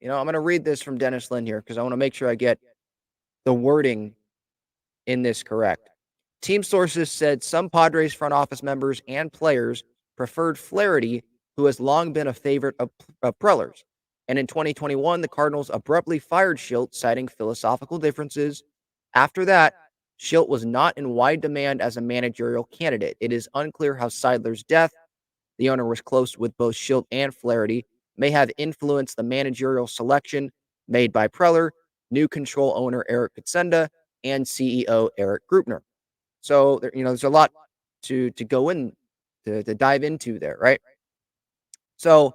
I'm going to read this from Dennis Lin here because I want to make sure I get the wording in this correct. Team sources said some Padres front office members and players preferred Flaherty, who has long been a favorite of Preller's. And in 2021, the Cardinals abruptly fired Shildt, citing philosophical differences. After that, Shildt was not in wide demand as a managerial candidate. It is unclear how Seidler's death, the owner was close with both Shildt and Flaherty, may have influenced the managerial selection made by Preller, new control owner Eric Kutsenda, and CEO Eric Grupner. So there's a lot to go in to dive into there, right? So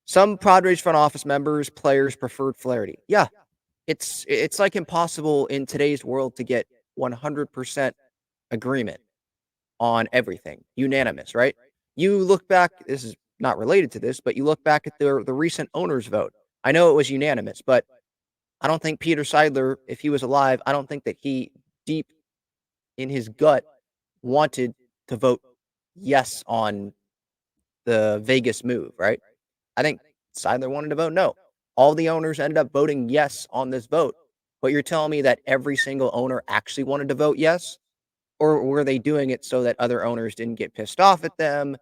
some Padres front office members, players preferred Flaherty. Yeah, it's like impossible in today's world to get 100% agreement on everything, unanimous, right? You look back, this is not related to this, but you look back at the recent owners vote. I know it was unanimous, but I don't think Peter Seidler, if he was alive, I don't think that he deep in his gut wanted to vote yes on the Vegas move, right? I think Seidler wanted to vote no. All the owners ended up voting yes on this vote. But you're telling me that every single owner actually wanted to vote yes? Or were they doing it so that other owners didn't get pissed off at them?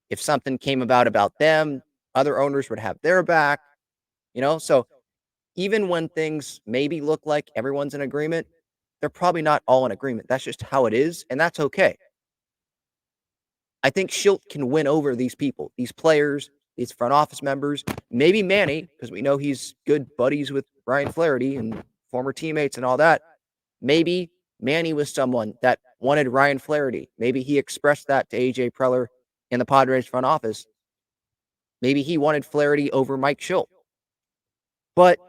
If something came about them, other owners would have their back, So even when things maybe look like everyone's in agreement, they're probably not all in agreement. That's just how it is, and that's okay. I think Shildt can win over these people, these players, these front office members, maybe Manny, because we know he's good buddies with Ryan Flaherty and former teammates and all that. Maybe Manny was someone that wanted Ryan Flaherty. Maybe he expressed that to AJ Preller in the Padres front office. Maybe he wanted Flaherty over Mike Shildt. But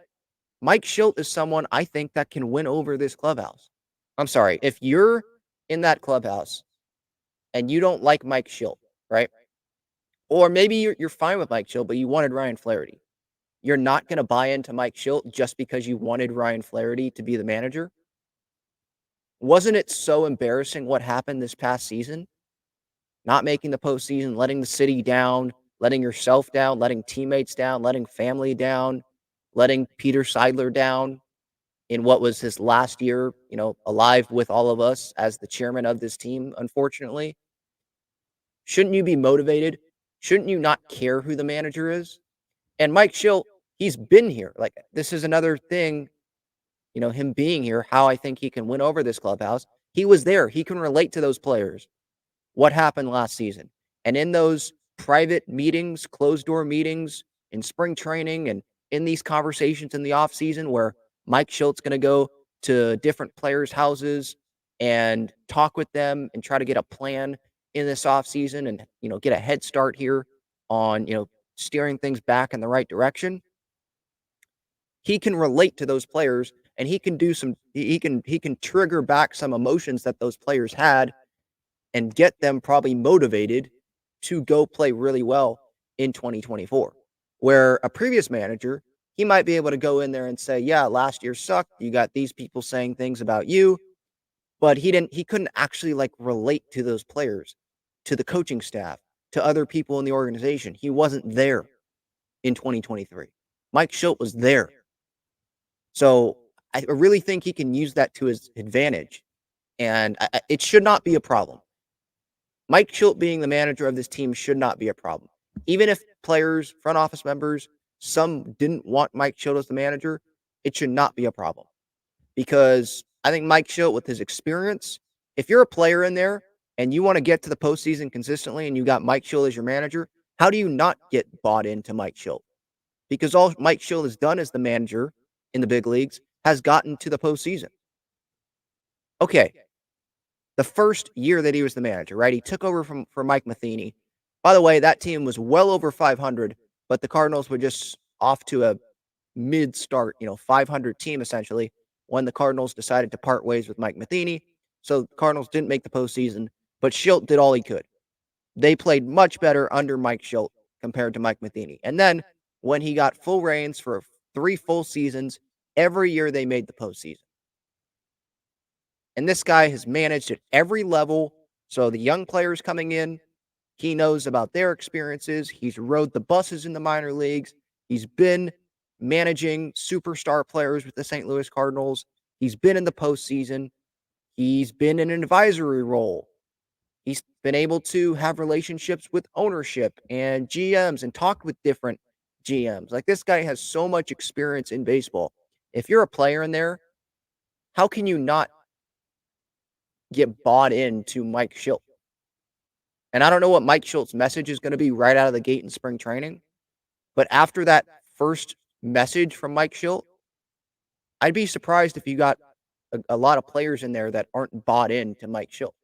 Mike Shildt is someone I think that can win over this clubhouse. I'm sorry, if you're in that clubhouse and you don't like Mike Shildt, right? Or maybe you're fine with Mike Shildt, but you wanted Ryan Flaherty. You're not going to buy into Mike Shildt just because you wanted Ryan Flaherty to be the manager? Wasn't it so embarrassing what happened this past season? Not making the postseason, letting the city down, letting yourself down, letting teammates down, letting family down, letting Peter Seidler down in what was his last year, alive with all of us as the chairman of this team, unfortunately. Shouldn't you be motivated? Shouldn't you not care who the manager is? And Mike Shildt, he's been here. Like, this is another thing, him being here, how I think he can win over this clubhouse. He was there. He can relate to those players. What happened last season? And in those private meetings, closed door meetings, in spring training, and in these conversations in the offseason where Mike Shildt's going to go to different players' houses and talk with them and try to get a plan in this offseason and, get a head start here on, steering things back in the right direction. He can relate to those players and he can do he can trigger back some emotions that those players had and get them probably motivated to go play really well in 2024. Where a previous manager, he might be able to go in there and say, yeah, last year sucked. You got these people saying things about you, but he couldn't actually relate to those players, to the coaching staff, to other people in the organization. He wasn't there in 2023. Mike Shildt was there. So I really think he can use that to his advantage, and it should not be a problem. Mike Shildt being the manager of this team should not be a problem. Even if players, front office members, some didn't want Mike Shildt as the manager, it should not be a problem. Because I think Mike Shildt, with his experience, if you're a player in there and you want to get to the postseason consistently and you got Mike Shildt as your manager, how do you not get bought into Mike Shildt? Because all Mike Shildt has done as the manager in the big leagues has gotten to the postseason. Okay, the first year that he was the manager, right? He took over from Mike Matheny. By the way, that team was well over 500, but the Cardinals were just off to a mid-start, 500 team essentially, when the Cardinals decided to part ways with Mike Matheny. So the Cardinals didn't make the postseason, but Shildt did all he could. They played much better under Mike Shildt compared to Mike Matheny. And then when he got full reins for 3 full seasons, every year they made the postseason. And this guy has managed at every level. So the young players coming in, he knows about their experiences. He's rode the buses in the minor leagues. He's been managing superstar players with the St. Louis Cardinals. He's been in the postseason. He's been in an advisory role. He's been able to have relationships with ownership and GMs and talk with different GMs. Like, this guy has so much experience in baseball. If you're a player in there, how can you not get bought into Mike Shildt? And I don't know what Mike Shildt's message is going to be right out of the gate in spring training, but after that first message from Mike Shildt, I'd be surprised if you got a lot of players in there that aren't bought into Mike Shildt.